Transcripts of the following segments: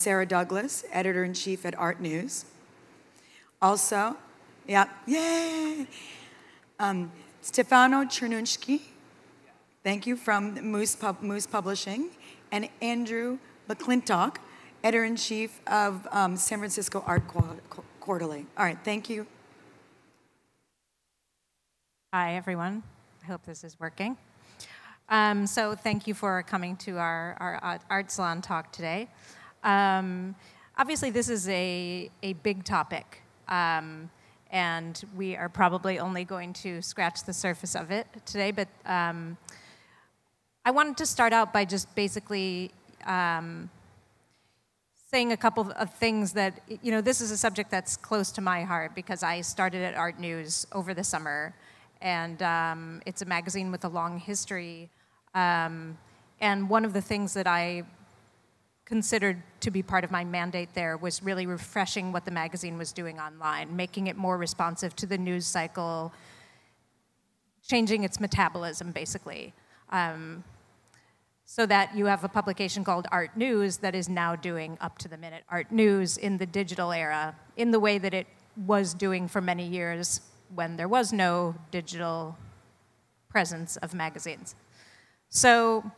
Sarah Douglas, editor-in-chief at ARTnews. Also, yeah, yay! Stefano Cernuschi, thank you, from Mousse Publishing, and Andrew McClintock, editor-in-chief of San Francisco Art Quarterly. All right, thank you. Hi, everyone. I hope this is working. So thank you for coming to our Art Salon talk today. Obviously, this is a big topic, and we are probably only going to scratch the surface of it today, but I wanted to start out by just basically saying a couple of things that, you know, this is a subject that's close to my heart because I started at ARTnews over the summer, and it's a magazine with a long history. And one of the things that I considered to be part of my mandate there was really refreshing what the magazine was doing online, making it more responsive to the news cycle, changing its metabolism, basically. So that you have a publication called ARTnews that is now doing up-to-the-minute art news in the digital era, in the way that it was doing for many years when there was no digital presence of magazines. So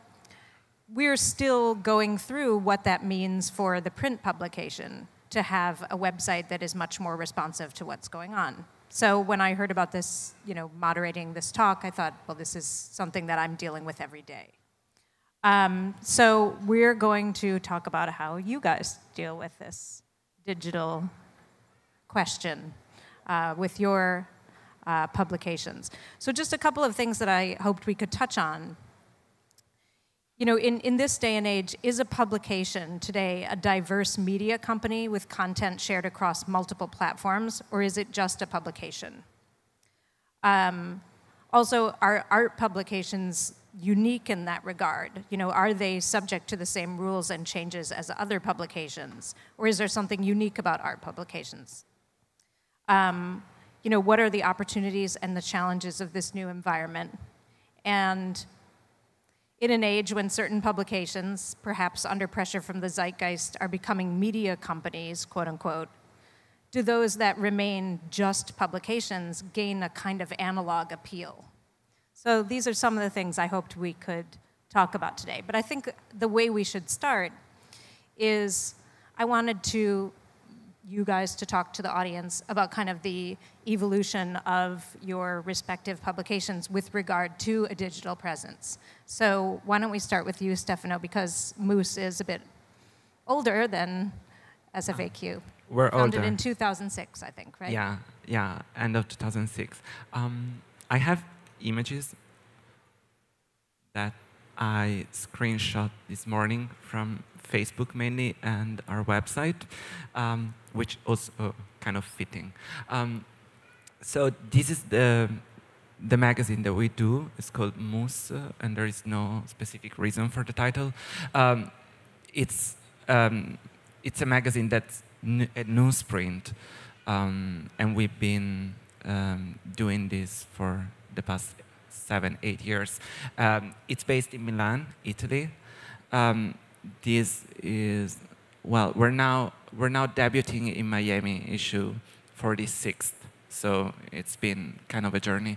we're still going through what that means for the print publication, to have a website that is much more responsive to what's going on. So when I heard about this, you know, moderating this talk, I thought, well, this is something that I'm dealing with every day. So we're going to talk about how you guys deal with this digital question with your publications. So just a couple of things that I hoped we could touch on. You know, in this day and age, is a publication today a diverse media company with content shared across multiple platforms, or is it just a publication? Also, are art publications unique in that regard? You know, are they subject to the same rules and changes as other publications, or is there something unique about art publications? You know, what are the opportunities and the challenges of this new environment? And in an age when certain publications, perhaps under pressure from the zeitgeist, are becoming media companies, quote unquote, do those that remain just publications gain a kind of analog appeal? So these are some of the things I hoped we could talk about today. But I think the way we should start is I wanted you guys to talk to the audience about kind of the evolution of your respective publications with regard to a digital presence. So why don't we start with you, Stefano, because Mousse is a bit older than SFAQ. We're Founded older. in 2006, I think, right? Yeah, end of 2006. I have images that I screenshot this morning from Facebook mainly and our website, which also kind of fitting. So this is the magazine that we do. It's called Mousse, and there is no specific reason for the title. It's a magazine that's a newsprint, and we've been doing this for the past 7-8 years. It's based in Milan, Italy. This is, well, we're now debuting in Miami, issue 46th. So it's been kind of a journey.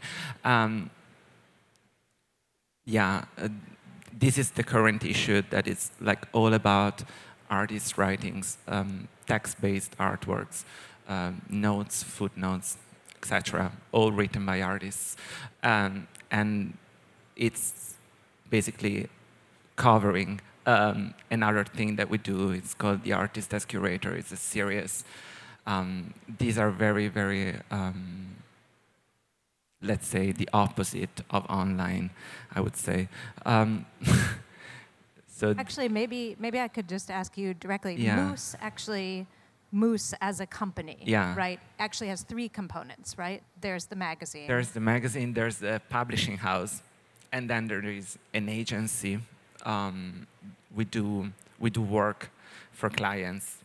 This is the current issue that is like all about artists' writings, text-based artworks, notes, footnotes, etc., all written by artists. And it's basically covering another thing that we do. It's called The Artist as Curator. It's a series. These are very, very, let's say, the opposite of online, I would say. So actually, maybe I could just ask you directly. Yeah. Mousse as a company, yeah, right, actually has 3 components, right? There's the magazine. There's the magazine, there's the publishing house, and then there is an agency. We do work for clients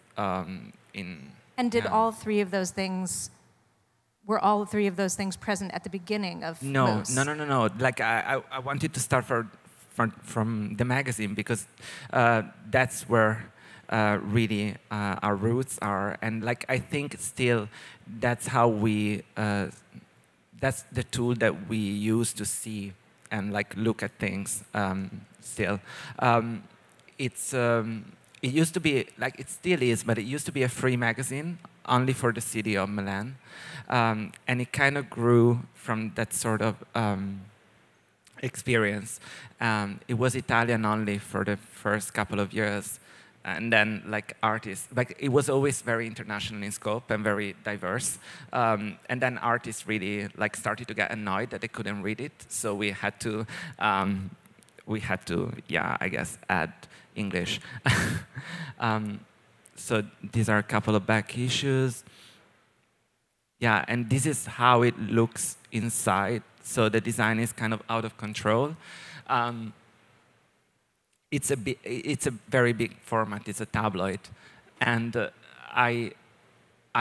in. And did all 3 of those things? Were all 3 of those things present at the beginning of Mousse? No. Like I wanted to start from the magazine because that's where really our roots are. And like I think still that's how we, that's the tool that we use to see and like look at things still. It used to be, like it still is, but it used to be a free magazine only for the city of Milan. And it kind of grew from that sort of experience. It was Italian only for the first couple of years. And then like artists, like it was always very international in scope and very diverse. And then artists really like started to get annoyed that they couldn't read it. So we had to, yeah, I guess, add English. So these are a couple of back issues. Yeah, and this is how it looks inside. So the design is kind of out of control. It's a very big format. It's a tabloid, and I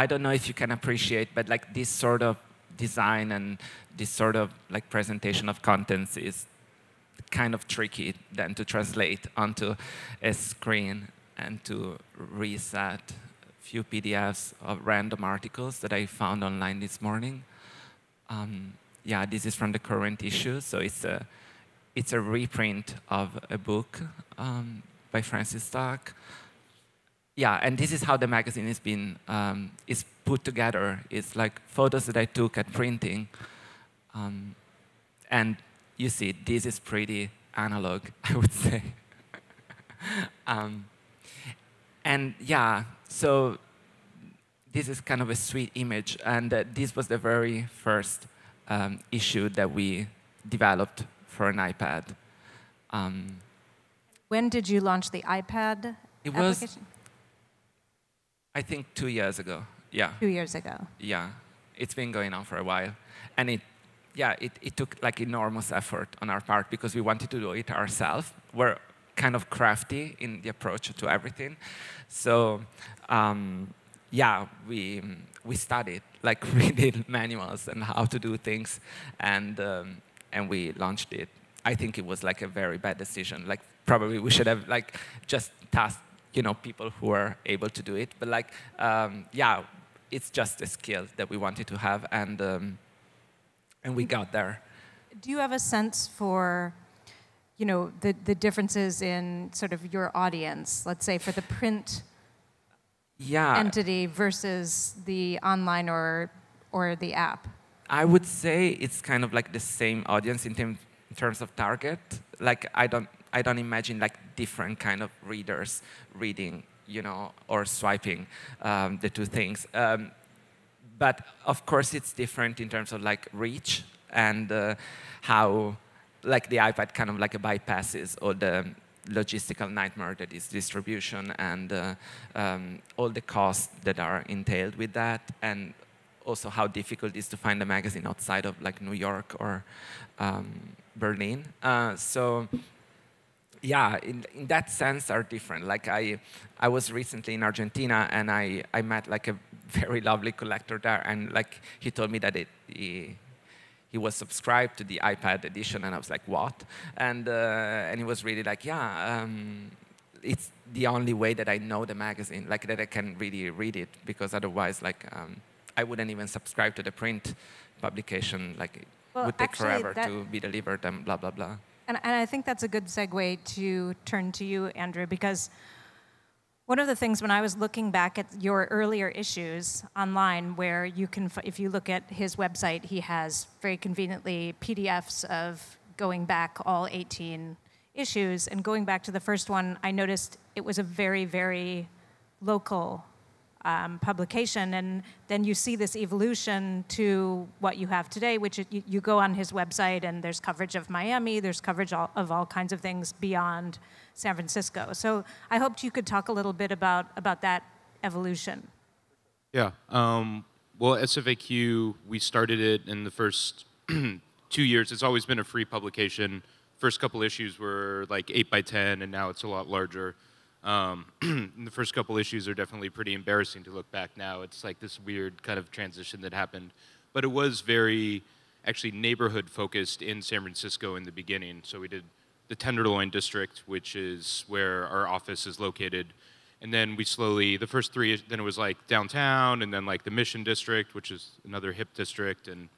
don't know if you can appreciate, but like this sort of design and this sort of like presentation of contents is kind of tricky then to translate onto a screen and to reset a few PDFs of random articles that I found online this morning. Yeah, this is from the current issue, so it's a reprint of a book by Francis Stock. Yeah, and this is how the magazine is been is put together. It's like photos that I took at printing, and you see, this is pretty analog, I would say. And yeah, so this is kind of a sweet image, and this was the very first issue that we developed for an iPad. When did you launch the iPad application? Was, I think, 2 years ago. Yeah. 2 years ago. Yeah, it's been going on for a while, and it took like enormous effort on our part because we wanted to do it ourselves. We're kind of crafty in the approach to everything, so yeah, we studied, like we did manuals and how to do things, and we launched it. I think it was like a very bad decision. Like probably we should have like just tasked, people who are able to do it. But like, yeah, it's just a skill that we wanted to have, and we got there. Do you have a sense for, the differences in sort of your audience? Let's say for the print entity versus the online or the app. I would say it's kind of like the same audience in terms of target. Like I don't imagine like different kind of readers reading, or swiping the two things. But of course, it's different in terms of like reach and how like the iPad kind of like bypasses all the logistical nightmare that is distribution and all the costs that are entailed with that, and also how difficult it is to find a magazine outside of like New York or Berlin. So yeah, in that sense are different. Like I was recently in Argentina and I met like a very lovely collector there, and like he told me that he was subscribed to the iPad edition, and I was like, what? And he was really like, yeah, it's the only way that I know the magazine, like that I can really read it, because otherwise, like, I wouldn't even subscribe to the print publication. Like, it would take forever to be delivered and blah, blah, blah. And I think that's a good segue to turn to you, Andrew, because one of the things when I was looking back at your earlier issues online, where you can, if you look at his website, he has very conveniently PDFs of going back all 18 issues. And going back to the first one, I noticed it was a very, very local publication, and then you see this evolution to what you have today, which you go on his website and there's coverage of Miami, there's coverage of all kinds of things beyond San Francisco. So I hoped you could talk a little bit about that evolution. Yeah, well, SFAQ, we started it in the first 2 years. It's always been a free publication. First couple issues were like 8x10, and now it's a lot larger. The first couple issues are definitely pretty embarrassing to look back now. It's like this weird kind of transition that happened. But it was very, actually, neighborhood focused in San Francisco in the beginning. So we did the Tenderloin district, which is where our office is located. And then we slowly, the first 3, then it was like downtown, and then like the Mission District, which is another hip district, and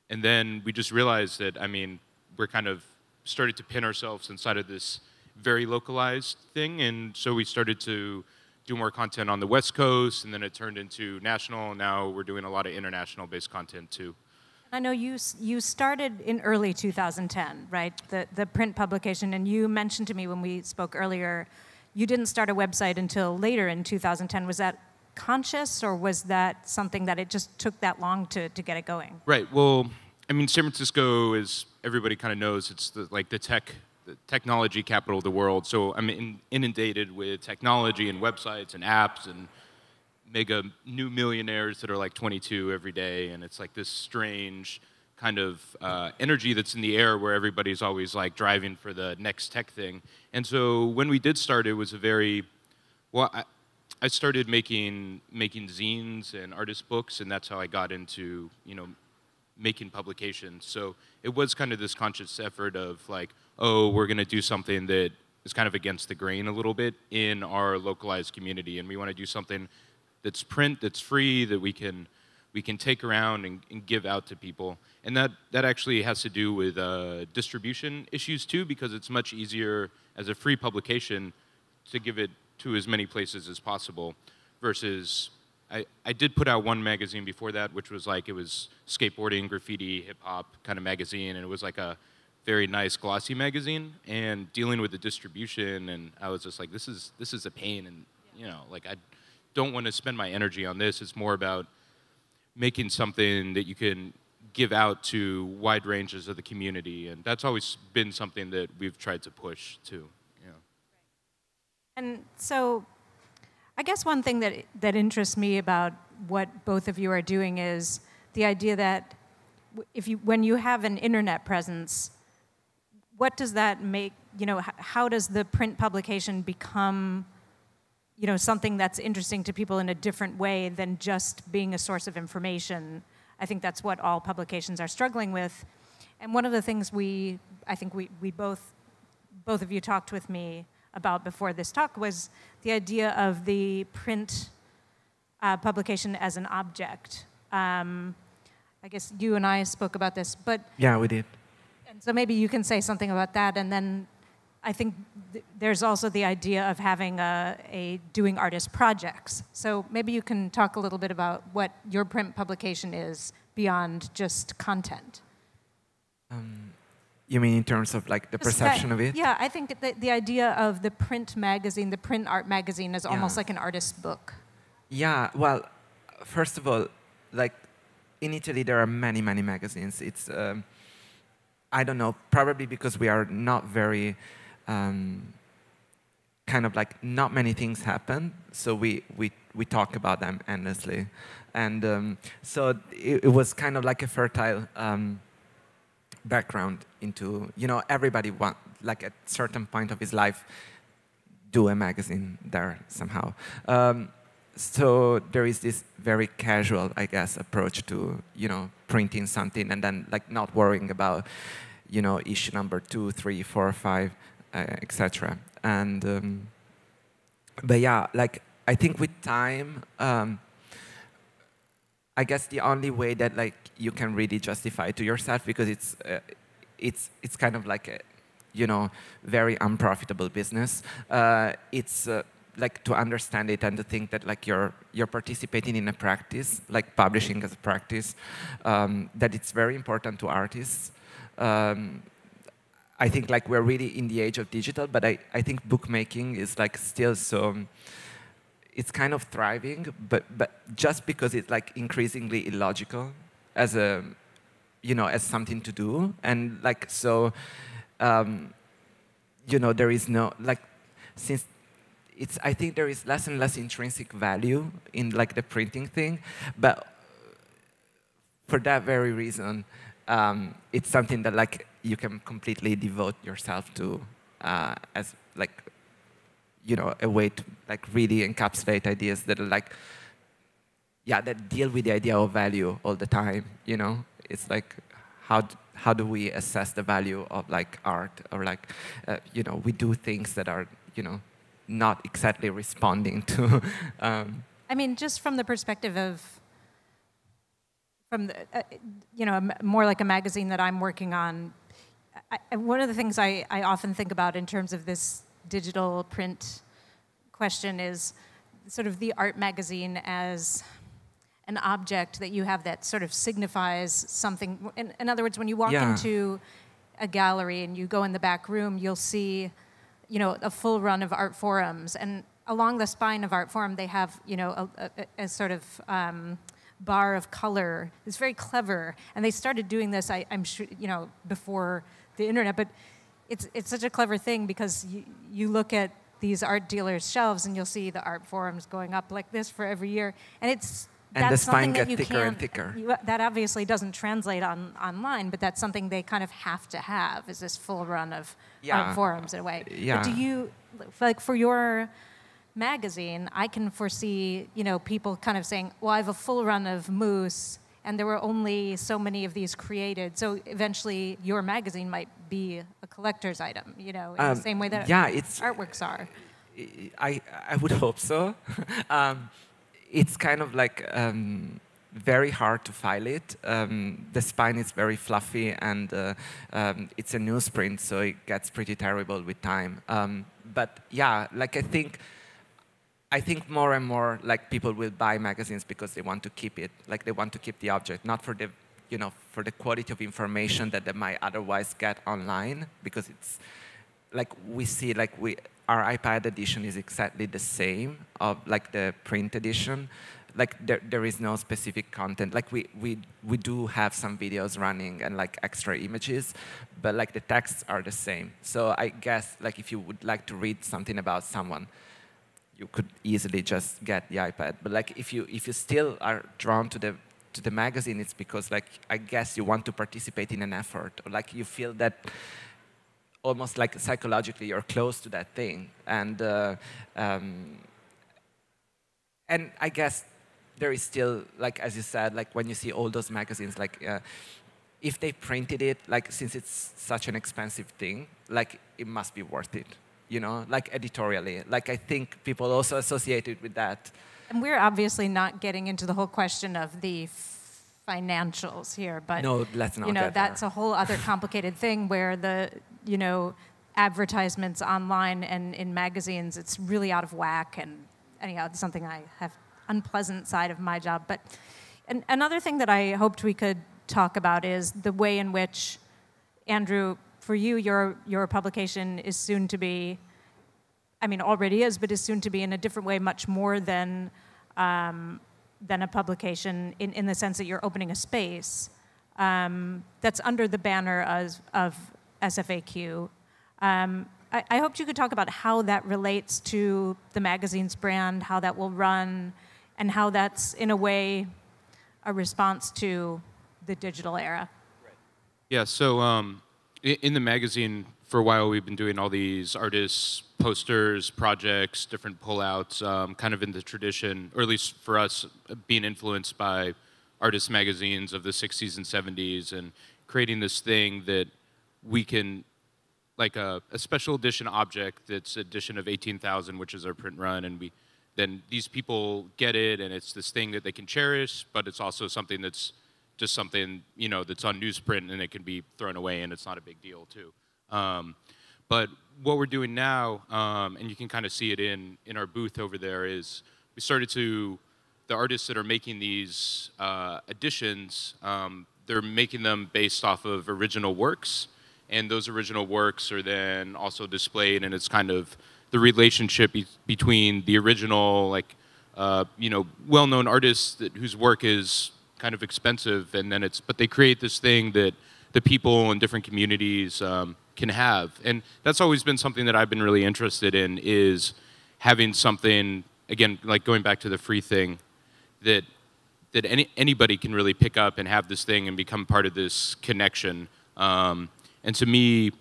then we just realized that, I mean, we're kind of started to pin ourselves inside of this very localized thing, and so we started to do more content on the West Coast, and then it turned into national, and now we're doing a lot of international-based content too. I know you started in early 2010, right? The print publication, and you mentioned to me when we spoke earlier, you didn't start a website until later in 2010. Was that conscious, or was that something that it just took that long to get it going? Right. Well, I mean, San Francisco is, everybody kind of knows, it's the technology capital of the world. So I'm inundated with technology and websites and apps and mega new millionaires that are like 22 every day, and it's like this strange kind of energy that's in the air where everybody's always like driving for the next tech thing. And so when we did start, it was a very, well, I started making zines and artist books, and that's how I got into, you know, making publications. So it was kind of this conscious effort of like, oh, we're going to do something that is kind of against the grain a little bit in our localized community, and we want to do something that's print, that's free, that we can take around and give out to people. And that actually has to do with distribution issues too, because it's much easier as a free publication to give it to as many places as possible, versus I did put out one magazine before that, which was like, it was skateboarding, graffiti, hip hop kind of magazine, and it was like a very nice glossy magazine, and dealing with the distribution, and I was just like, this is a pain, and you know, like I don't want to spend my energy on this. It's more about making something that you can give out to wide ranges of the community, and that's always been something that we've tried to push too. Yeah. And so, I guess one thing that interests me about what both of you are doing is the idea that when you have an internet presence, what does that make? You know, how does the print publication become, you know, something that's interesting to people in a different way than just being a source of information? I think that's what all publications are struggling with. And one of the things I think we both of you talked with me about before this talk was the idea of the print publication as an object. I guess you and I spoke about this, but... Yeah, we did. And so maybe you can say something about that, and then I think there's also the idea of having doing artist projects. So maybe you can talk a little bit about what your print publication is beyond just content. You mean in terms of like the perception of it? Yeah, I think the idea of the print magazine, the print art magazine, is almost like an artist's book. Yeah, well, first of all, like in Italy there are many, many magazines. It's, I don't know, probably because we are not very, kind of like not many things happen, so we talk about them endlessly. And so it was kind of like a fertile background into, you know, everybody want, like at a certain point of his life, do a magazine there somehow. So there is this very casual, I guess, approach to, you know, printing something and then like not worrying about, you know, issue number 2, 3, 4, 5, etc. And but yeah, like I think with time, I guess the only way that like you can really justify to yourself, because it's kind of like a, you know, very unprofitable business. It's like to understand it and to think that like you're participating in a practice, like publishing as a practice, that it's very important to artists. I think like we're really in the age of digital, but I think bookmaking is like still so, it's kind of thriving, but just because it's like increasingly illogical as a, you know, as something to do. And like, so, you know, there is no, like, since it's, I think there is less and less intrinsic value in like the printing thing, but for that very reason, it's something that like you can completely devote yourself to as like, you know, a way to like really encapsulate ideas that are like, yeah, that deal with the idea of value all the time, you know? It's like, how do we assess the value of like art, or like, you know, we do things that are, you know, not exactly responding to. I mean, just from the perspective of, you know, more like a magazine that I'm working on, one of the things I often think about in terms of this digital print question is sort of the art magazine as an object that you have that sort of signifies something. In other words, when you walk into a gallery and you go in the back room, you'll see, you know, a full run of art forums. And along the spine of art forum, they have, you know, a sort of bar of color. It's very clever. And they started doing this, I'm sure, you know, before the internet. But it's such a clever thing because you look at these art dealers' shelves and you'll see the art forums going up like this for every year. And it's and the spine gets thicker and thicker. That obviously doesn't translate online, but that's something they kind of have to have, is this full run of art forums in a way. Yeah. But do you, like for your magazine, I can foresee, you know, people kind of saying, well, I have a full run of Mousse, and there were only so many of these created, so eventually your magazine might be a collector's item, you know, in the same way that artworks are. I would hope so. It's kind of like very hard to file it. The spine is very fluffy, and it's a newsprint, so it gets pretty terrible with time. But yeah, like I think more and more like people will buy magazines because they want to keep it, like they want to keep the object, not for the, you know, for the quality of information that they might otherwise get online, because it's like we see like our iPad edition is exactly the same of like the print edition. Like there is no specific content. Like we do have some videos running and like extra images, but like the texts are the same. So I guess like if you would like to read something about someone, you could easily just get the iPad. But like if you still are drawn to the magazine, it's because like I guess you want to participate in an effort, or like you feel that almost like psychologically you're close to that thing. And I guess there is still, like as you said, like when you see all those magazines, like if they printed it, like since it's such an expensive thing, like it must be worth it, you know, like editorially. Like I think people also associate it with that. And we're obviously not getting into the whole question of the financials here, but no, let's not. You know, that's a whole other complicated thing where the, you know, advertisements online and in magazines, it's really out of whack. And anyhow, it's something I have unpleasant side of my job. But another thing that I hoped we could talk about is the way in which, Andrew, for you, your publication is soon to be, I mean, already is, but is soon to be in a different way, much more than a publication in the sense that you're opening a space that's under the banner of SFAQ. I hoped you could talk about how that relates to the magazine's brand, how that will run, and how that's, in a way, a response to the digital era. Yeah, so in the magazine, for a while, we've been doing all these artists, posters, projects, different pullouts, kind of in the tradition, or at least for us, being influenced by artist magazines of the 60s and 70s, and creating this thing that we can, like a special edition object that's edition of 18,000, which is our print run, and then these people get it, and it's this thing that they can cherish, but it's also something that's just something, you know, that's on newsprint, and it can be thrown away, and it's not a big deal, too. But what we're doing now, and you can kind of see it in our booth over there, is we started to, the artists that are making these editions, they're making them based off of original works, and those original works are then also displayed, and it's kind of the relationship between the original, like, you know, well-known artists whose work is kind of expensive, and then but they create this thing that the people in different communities can have. And that's always been something that I've been really interested in, is having something, again, like going back to the free thing, that anybody can really pick up and have this thing and become part of this connection. And to me,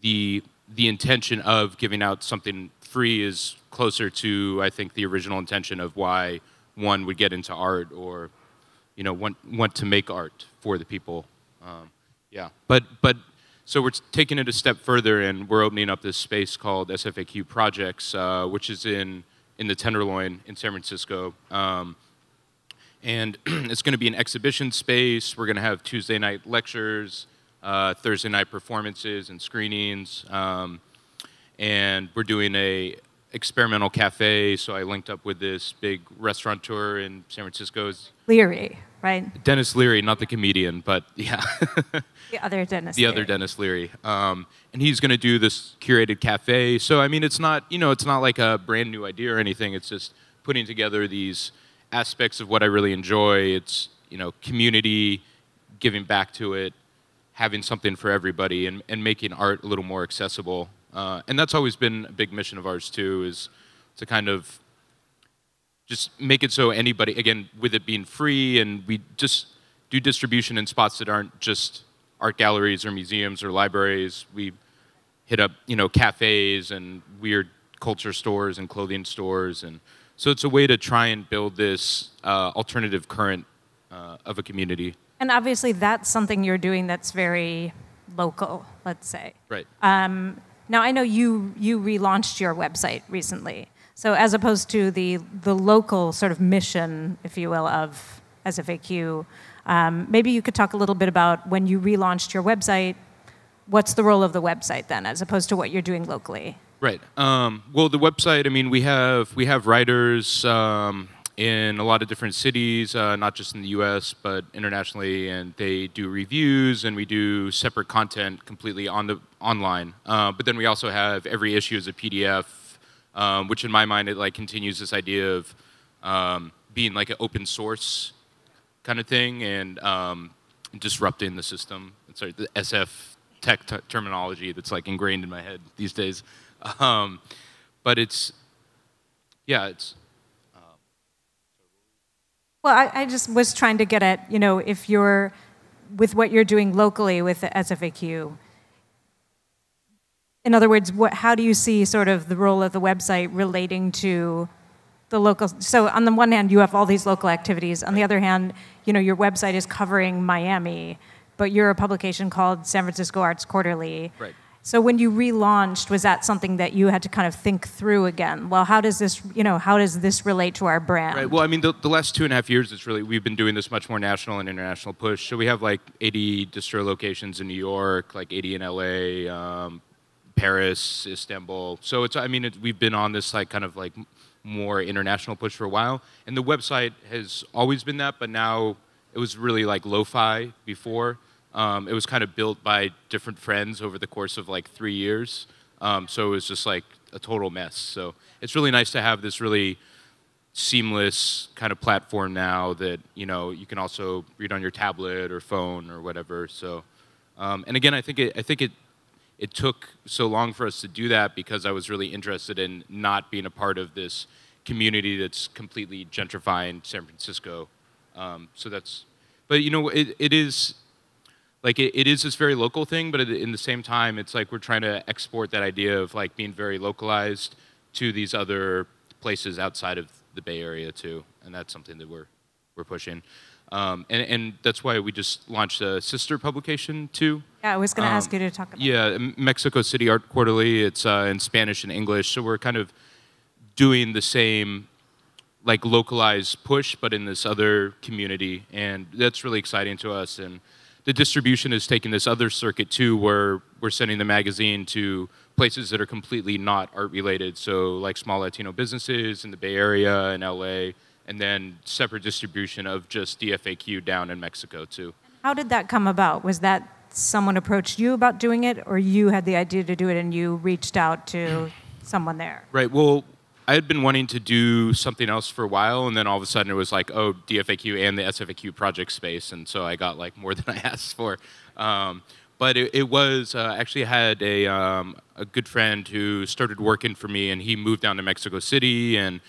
the intention of giving out something free is closer to, I think, the original intention of why one would get into art, or, you know, want to make art for the people. Yeah, but So we're taking it a step further, and we're opening up this space called SFAQ Projects, which is in the Tenderloin in San Francisco. And it's going to be an exhibition space. We're going to have Tuesday night lectures, Thursday night performances and screenings. And we're doing a experimental cafe, so I linked up with this big restaurateur in San Francisco. Leary, right? Dennis Leary, not the comedian, but yeah. The other Dennis The Leary. other Dennis Leary. And he's going to do this curated cafe. So, I mean, it's not, it's not like a brand new idea or anything. It's just putting together these aspects of what I really enjoy. It's, community, giving back to it, having something for everybody, and making art a little more accessible. And that's always been a big mission of ours, too, is to kind of just make it so anybody, again, with it being free, and we just do distribution in spots that aren't just art galleries or museums or libraries. We hit up, cafes and weird culture stores and clothing stores. And so it's a way to try and build this alternative current of a community. And obviously that's something you're doing that's very local, let's say. Right. Now, I know you relaunched your website recently. So as opposed to the local sort of mission, if you will, of SFAQ, maybe you could talk a little bit about when you relaunched your website, what's the role of the website then, as opposed to what you're doing locally? Right. Well, the website, I mean, we have writers in a lot of different cities, not just in the U.S., but internationally, and they do reviews, and we do separate content completely online. But then we also have every issue as a PDF, which in my mind, it continues this idea of being like an open source kind of thing, and disrupting the system. Sorry, the SF tech terminology that's ingrained in my head these days. But it's. Well, I just was trying to get at, if you're, with what you're doing locally with the SFAQ, in other words, how do you see sort of the role of the website relating to the local? So on the one hand, you have all these local activities. On the other hand, your website is covering Miami, but you're a publication called San Francisco Arts Quarterly. Right. So when you relaunched, was that something that you had to kind of think through again? Well, how does this relate to our brand? Right. Well, I mean, the last 2.5 years, we've been doing this much more national and international push. So we have 80 distro locations in New York, 80 in LA, Paris, Istanbul. So we've been on this more international push for a while. And the website has always been that, but now it was really lo-fi before. It was kind of built by different friends over the course of 3 years. So it was just a total mess. So it's really nice to have this really seamless kind of platform now that, you can also read on your tablet or phone or whatever. So, and again, I think it took so long for us to do that because I was really interested in not being a part of this community that's completely gentrifying San Francisco. So that's, but it is. It is this very local thing, but in the same time, it's we're trying to export that idea of being very localized to these other places outside of the Bay Area too, and that's something that we're pushing. And that's why we just launched a sister publication too. Yeah, I was going to ask you to talk about. Yeah, Mexico City Art Quarterly. It's in Spanish and English, so we're kind of doing the same localized push, but in this other community, and that's really exciting to us. And the distribution is taking this other circuit too, where we're sending the magazine to places that are completely not art related. So small Latino businesses in the Bay Area and LA, and then separate distribution of just DFAQ down in Mexico too. How did that come about? Was that someone approached you about doing it, or you had the idea to do it and you reached out to someone there? Right. Well, I had been wanting to do something else for a while, and then all of a sudden it was DFAQ and the SFAQ project space, and so I got more than I asked for. But it was actually had a good friend who started working for me, and he moved down to Mexico City. And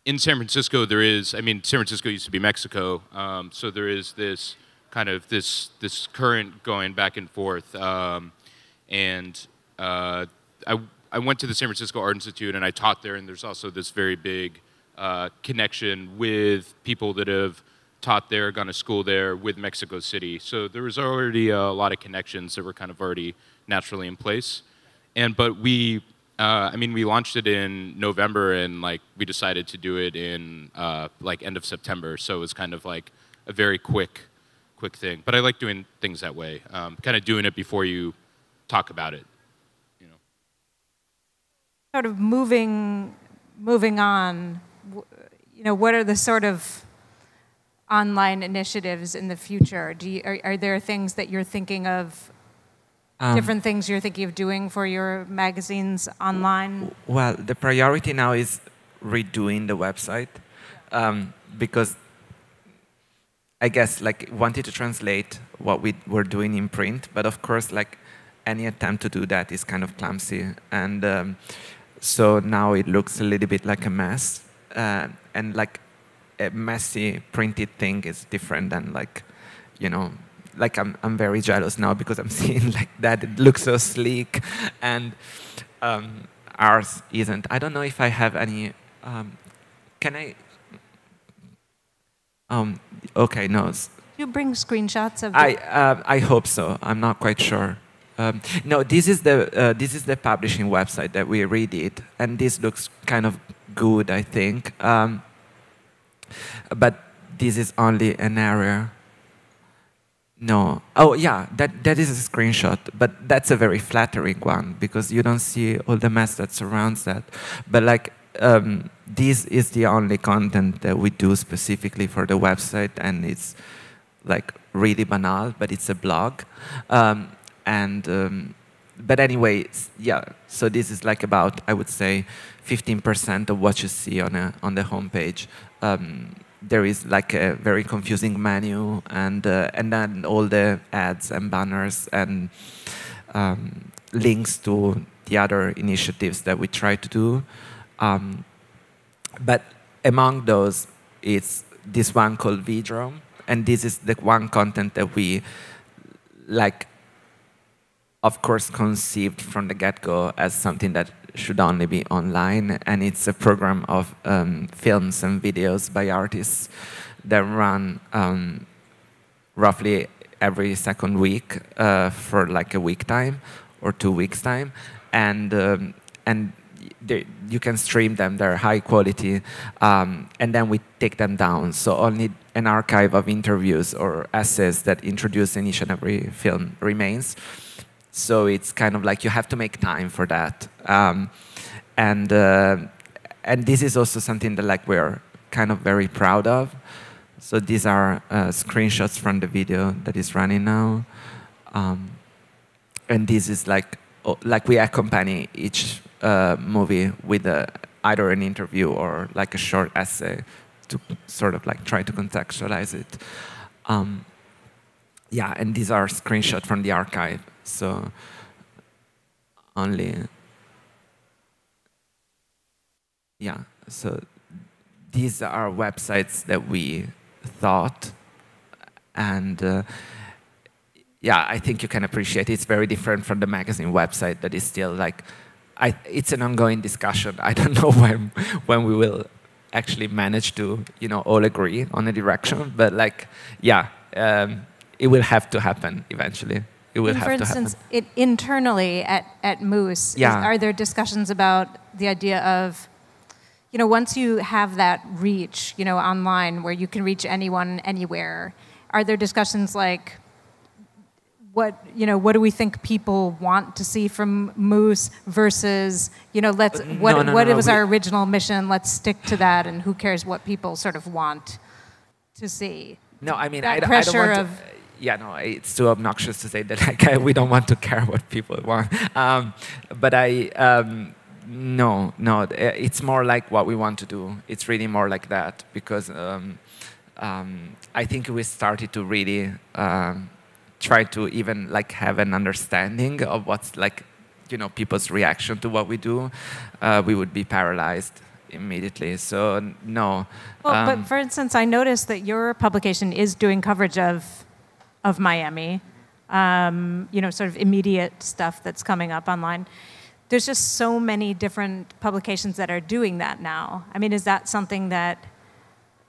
in San Francisco, San Francisco used to be Mexico, so there is this kind of this current going back and forth. I went to the San Francisco Art Institute and I taught there, and there's also this very big connection with people that have taught there, gone to school there with Mexico City. So there was already a lot of connections that were kind of already naturally in place. But we, I mean, we launched it in November, and like we decided to do it in like end of September. So it was kind of like a very quick thing. But I like doing things that way, kind of doing it before you talk about it. You know. Sort of moving on. You know, what are the sort of online initiatives in the future? Are there things that you're thinking of, different things you're thinking of doing for your magazines online? Well, the priority now is redoing the website, because I guess like wanted to translate what we were doing in print, but of course like any attempt to do that is kind of clumsy, and so now it looks a little bit like a mess, and like a messy printed thing is different than like, you know, like I'm very jealous now because I'm seeing like that it looks so sleek, and ours isn't. I don't know if I have any. Can I? Okay, no. You bring screenshots of. I hope so. I'm not quite sure. No, this is the publishing website that we redid, and this looks kind of good, I think. But this is only an area. No. Oh, yeah, that is a screenshot, but that's a very flattering one because you don't see all the mess that surrounds that. But like, this is the only content that we do specifically for the website, and it's like really banal, but it's a blog. But anyway, yeah. So this is like about, I would say, 15% of what you see on the homepage. There is like a very confusing menu, and then all the ads and banners and links to the other initiatives that we try to do. But among those, it's this one called Vidrom, and this is the one content that we like, of course, conceived from the get-go as something that should only be online, and it's a program of films and videos by artists that run roughly every second week for like a week time or 2 weeks time, and you can stream them. They're high quality, and then we take them down. So only an archive of interviews or essays that introduce each and every film remains. So it's kind of like you have to make time for that, and this is also something that like we're kind of very proud of. So these are screenshots from the video that is running now, and this is like we accompany each movie with either an interview or like a short essay to sort of like try to contextualize it. Yeah, and these are screenshots from the archive. So only, yeah, so these are websites that we thought, and yeah, I think you can appreciate it's very different from the magazine website that is still like, it's an ongoing discussion. I don't know when we will actually manage to, you know, all agree on a direction, but like, yeah, it will have to happen eventually. It will have to happen. For instance, internally at Mousse, yeah. Are there discussions about the idea of, you know, once you have that reach, you know, online where you can reach anyone, anywhere, are there discussions like, what do we think people want to see from Mousse versus, you know, what was our original mission, let's stick to that, and who cares what people sort of want to see? No, I mean, that I don't want to, yeah, no, it's too obnoxious to say that like we don't want to care what people want. But no, it's more like what we want to do. It's really more like that because I think we started to really try to even like have an understanding of what's like, you know, people's reaction to what we do. We would be paralyzed immediately. So no. Well, but for instance, I noticed that your publication is doing coverage of Miami, you know, sort of immediate stuff that's coming up online. There's just so many different publications that are doing that now. I mean, is that something that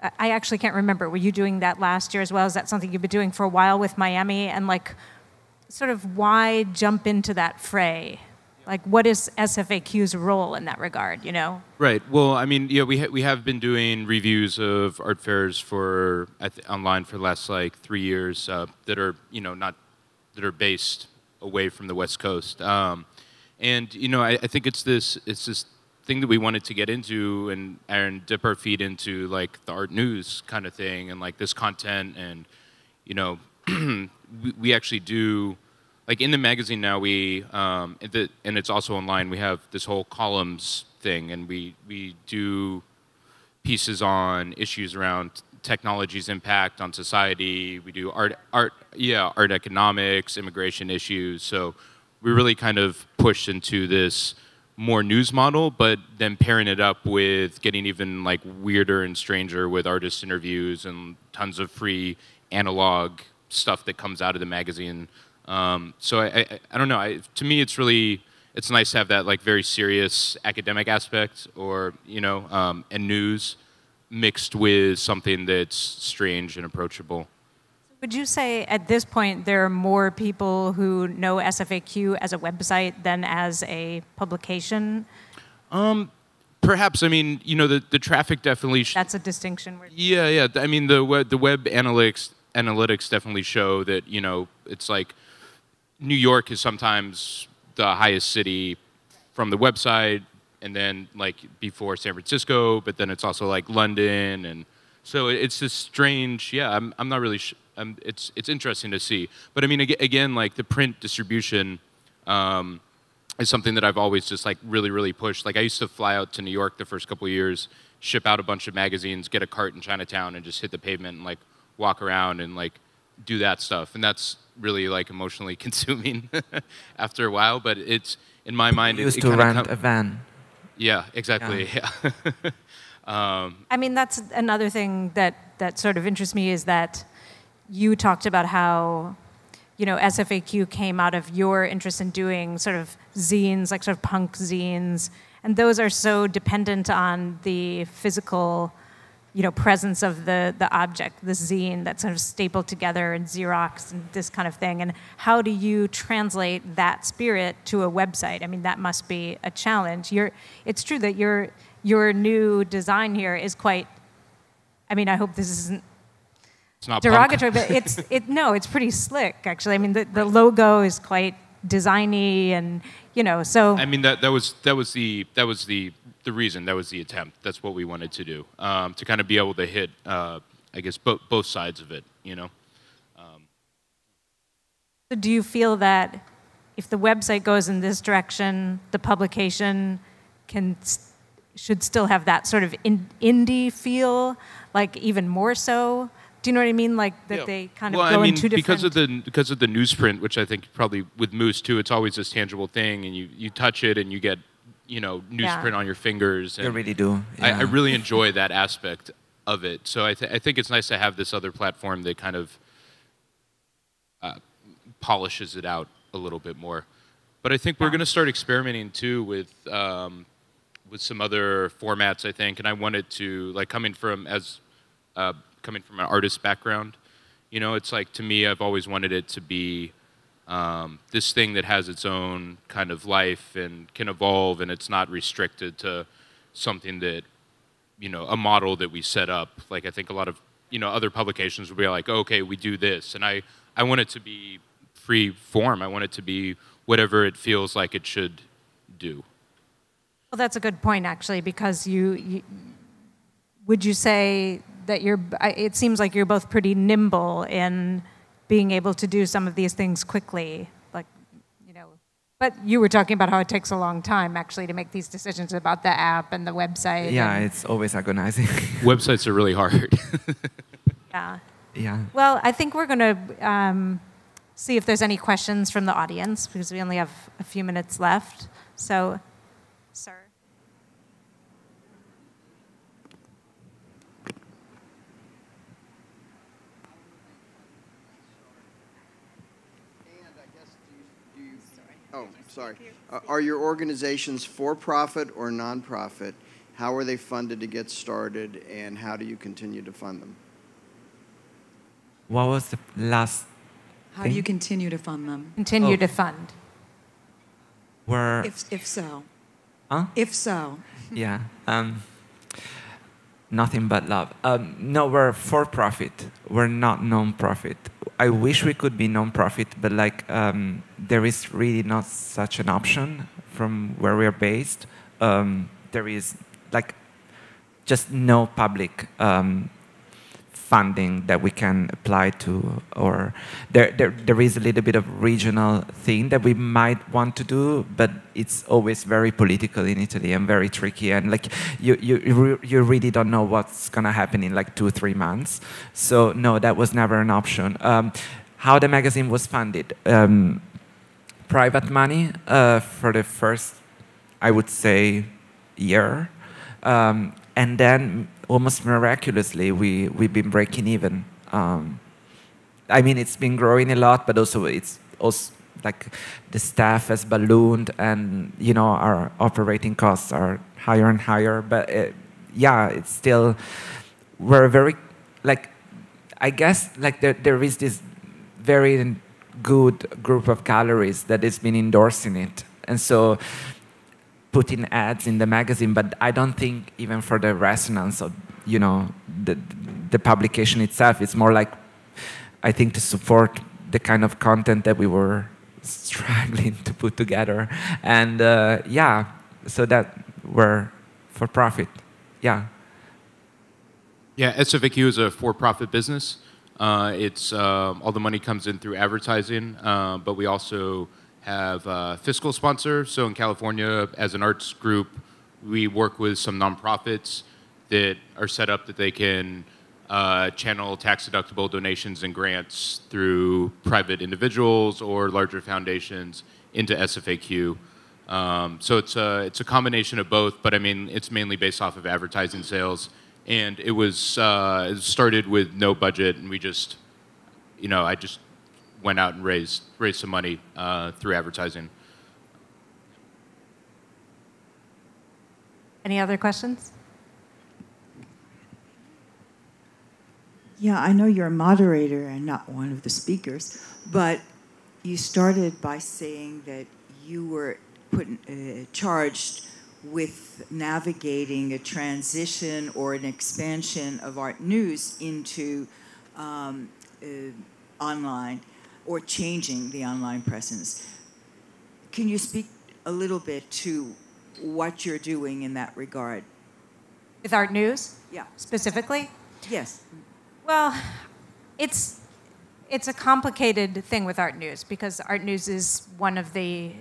I actually can't remember. Were you doing that last year as well? Is that something you've been doing for a while with Miami? And like, sort of why jump into that fray? Like, what is SFAQ's role in that regard, you know? Right. Well, I mean, yeah, we have been doing reviews of art fairs for online for the last like 3 years that are, you know, not that are based away from the West Coast. And you know, I think it's this thing that we wanted to get into and dip our feet into, like the ARTnews kind of thing, and like this content, and you know, we actually do. Like in the magazine now, and it's also online, we have this whole columns thing, and we do pieces on issues around technology's impact on society. We do art economics, immigration issues. So we really kind of push into this more news model, but then pairing it up with getting even like weirder and stranger with artist interviews and tons of free analog stuff that comes out of the magazine. So I don't know. To me, it's nice to have that like very serious academic aspect, or you know, and news mixed with something that's strange and approachable. Would you say at this point there are more people who know SFAQ as a website than as a publication? Perhaps. I mean, you know, the traffic definitely. That's a distinction. Yeah. I mean, the web analytics definitely show that, you know, it's like New York is sometimes the highest city from the website, and then like before San Francisco, but then it's also like London, and so it's this strange. Yeah, I'm not really. It's interesting to see, but I mean, again, like the print distribution is something that I've always just like really pushed. Like I used to fly out to New York the first couple of years, ship out a bunch of magazines, get a cart in Chinatown, and just hit the pavement and like walk around and like do that stuff, and that's really like emotionally consuming after a while. But it's, in my mind, you used to rent a van. Yeah, exactly. Yeah. I mean, that's another thing that sort of interests me, is that you talked about how, you know, SFAQ came out of your interest in doing sort of zines, like sort of punk zines, and those are so dependent on the physical, you know, presence of the object, the zine that's sort of stapled together and Xerox and this kind of thing. And how do you translate that spirit to a website? I mean, that must be a challenge. It's true that your new design here is quite, I mean, I hope this isn't derogatory, but it's pretty slick, actually. I mean, the logo is quite designy, and you know, so. I mean, that was the reason, that was the attempt. That's what we wanted to do, to kind of be able to hit, I guess, both sides of it, you know. So do you feel that if the website goes in this direction, the publication should still have that sort of indie feel, like even more so? Do you know what I mean? Like that they kind of go in two different... because of the newsprint, which I think probably with Mousse too, it's always this tangible thing, and you touch it and you get, you know, newsprint on your fingers. And you really do. Yeah. I really enjoy that aspect of it. So I think it's nice to have this other platform that kind of polishes it out a little bit more. But I think we're going to start experimenting too with some other formats, I think. And I wanted to, like, coming from an artist background, you know, it's like, to me, I've always wanted it to be this thing that has its own kind of life and can evolve, and it's not restricted to something that, you know, a model that we set up. Like, I think a lot of, you know, other publications would be like, okay, we do this, and I want it to be free form. I want it to be whatever it feels like it should do. Well, that's a good point, actually, because would you say that it seems like you're both pretty nimble in being able to do some of these things quickly, like, you know, but you were talking about how it takes a long time, actually, to make these decisions about the app and the website. Yeah, it's always agonizing. Websites are really hard. Yeah. Yeah. Well, I think we're going to see if there's any questions from the audience, because we only have a few minutes left. So, sir. Oh, sorry. Are your organizations for-profit or non-profit? How are they funded to get started, and how do you continue to fund them? What was the last How do you continue to fund them? Continue to fund. Where? If so. Huh? If so. Yeah. Nothing but love. No, we're for profit. We're not non-profit. I wish we could be non-profit, but like there is really not such an option from where we are based. There is like just no public funding that we can apply to, or there is a little bit of regional thing that we might want to do, but it's always very political in Italy and very tricky, and like you really don't know what's gonna happen in like 2-3 months. So no, that was never an option. How the magazine was funded? Private money for the first, I would say, year, and then almost miraculously, we've been breaking even. I mean, it's been growing a lot, but also it's also like the staff has ballooned, and you know our operating costs are higher and higher. But yeah, it's still, we're very, like, I guess like there is this very good group of galleries that has been endorsing it, and so putting ads in the magazine, but I don't think even for the resonance of, you know, the publication itself, it's more like, I think, to support the kind of content that we were struggling to put together. And yeah, so that we're for profit, yeah. Yeah, SFAQ is a for-profit business. It's all the money comes in through advertising, but we also have a fiscal sponsor. So in California, as an arts group, we work with some nonprofits that are set up that they can channel tax-deductible donations and grants through private individuals or larger foundations into SFAQ. So it's a combination of both, but I mean, it's mainly based off of advertising sales. And it was it started with no budget, and we just, you know, I just went out and raised some money through advertising. Any other questions? Yeah, I know you're a moderator and not one of the speakers, but you started by saying that you were charged with navigating a transition or an expansion of ARTnews into online, or changing the online presence. Can you speak a little bit to what you're doing in that regard? With ARTnews? Yeah. Specifically? Yes. Well, it's a complicated thing with ARTnews, because ARTnews is one of the,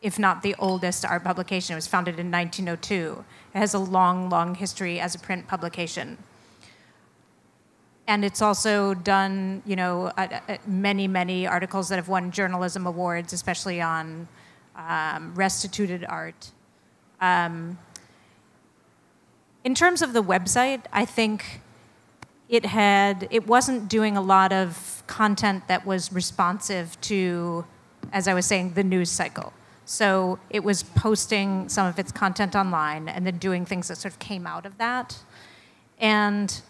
if not the oldest art publication. It was founded in 1902. It has a long, long history as a print publication. And it's also done, you know, many, many articles that have won journalism awards, especially on restituted art. In terms of the website, I think it wasn't doing a lot of content that was responsive to, as I was saying, the news cycle. So it was posting some of its content online and then doing things that sort of came out of that. And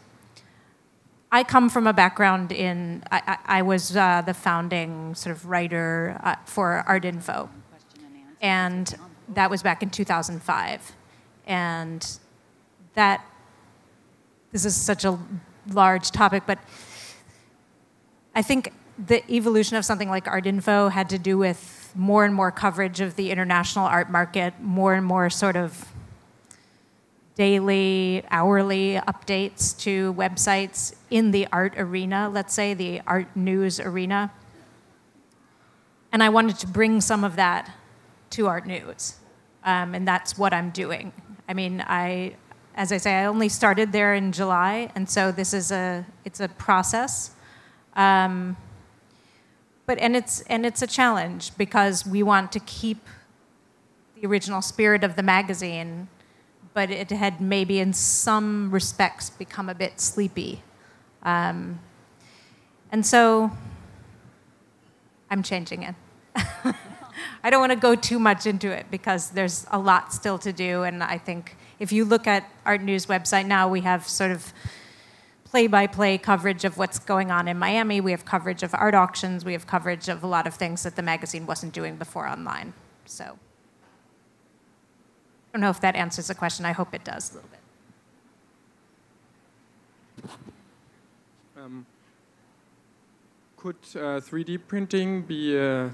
I come from a background in, I was the founding sort of writer for ARTinfo. And that was back in 2005. And this is such a large topic, but I think the evolution of something like ARTinfo had to do with more and more coverage of the international art market, more and more sort of daily, hourly updates to websites in the art arena, let's say, the art news arena. And I wanted to bring some of that to ARTnews. And that's what I'm doing. I mean, as I say, I only started there in July, and so this is it's a process. And it's a challenge, because we want to keep the original spirit of the magazine, but it had maybe in some respects become a bit sleepy. And so I'm changing it. I don't want to go too much into it, because there's a lot still to do, and I think if you look at ARTnews website now, we have sort of play-by-play coverage of what's going on in Miami. We have coverage of art auctions. We have coverage of a lot of things that the magazine wasn't doing before online. So I don't know if that answers the question. I hope it does a little bit. Could 3D printing be a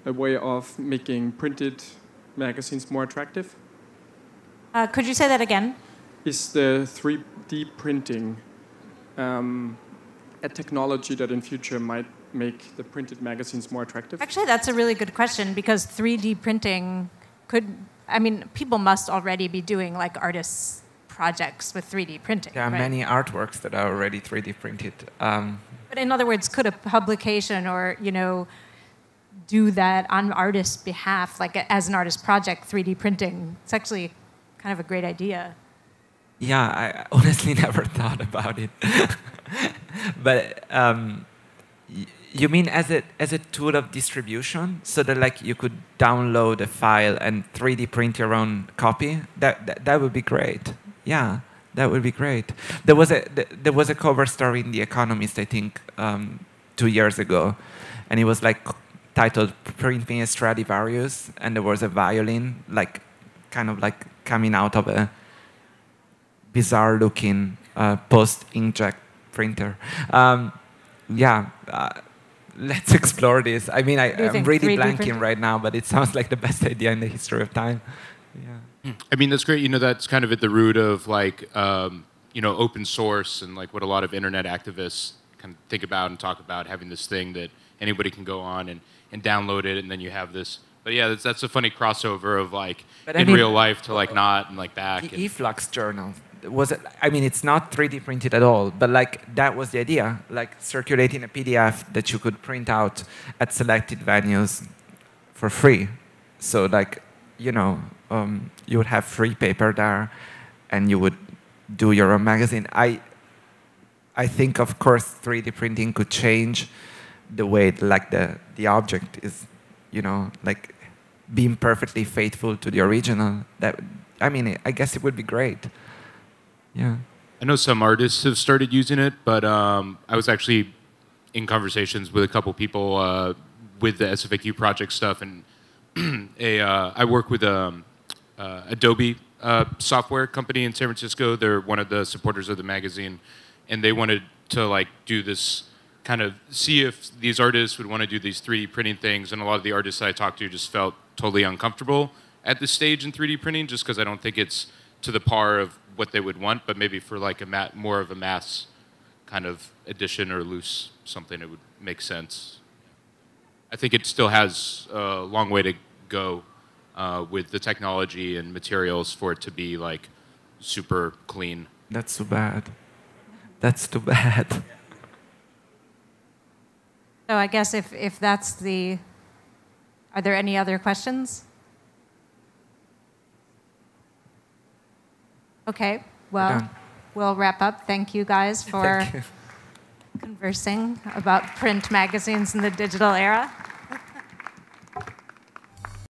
way of making printed magazines more attractive? Could you say that again? Is the 3D printing a technology that in future might make the printed magazines more attractive? Actually, that's a really good question, because 3D printing could, I mean, people must already be doing like artists' projects with 3D printing. There are right? many artworks that are already 3D printed. But in other words, could a publication or, do that on artists' behalf, like as an artist project, 3D printing? It's actually kind of a great idea. Yeah, I honestly never thought about it. But you mean as a tool of distribution, so that like you could download a file and 3D print your own copy? That would be great. Yeah, that would be great. There was a cover story in The Economist, I think, 2 years ago, and it was like titled "Printing a Stradivarius," and there was a violin, like kind of like coming out of a bizarre-looking post-inkjet printer. Let's explore this. I mean, I'm really blanking right now, but it sounds like the best idea in the history of time. Yeah. I mean, that's great. That's kind of at the root of like, open source and like what a lot of internet activists kind of think about and talk about, having this thing that anybody can go on and download it, and then you have this. But yeah, that's a funny crossover of like real life to like not and like back. The eFlux journal it's not 3D printed at all, but like that was the idea, like circulating a PDF that you could print out at selected venues for free. So like, you would have free paper there, and you would do your own magazine. I think, of course, 3D printing could change the way like the object is, like being perfectly faithful to the original. I guess it would be great. Yeah. I know some artists have started using it, but I was actually in conversations with a couple people with the SFAQ project stuff, and I work with Adobe software company in San Francisco. They're one of the supporters of the magazine, and they wanted to like do this kind of see if these artists would want to do these 3D printing things, and a lot of the artists I talked to just felt totally uncomfortable at this stage in 3D printing, just because I don't think it's to the par of what they would want, but maybe for like more of a mass kind of edition or loose something, it would make sense. I think it still has a long way to go with the technology and materials for it to be like super clean. That's too bad. That's too bad. So I guess if that's the, are there any other questions? Okay, well, we'll wrap up. Thank you guys for conversing about print magazines in the digital era.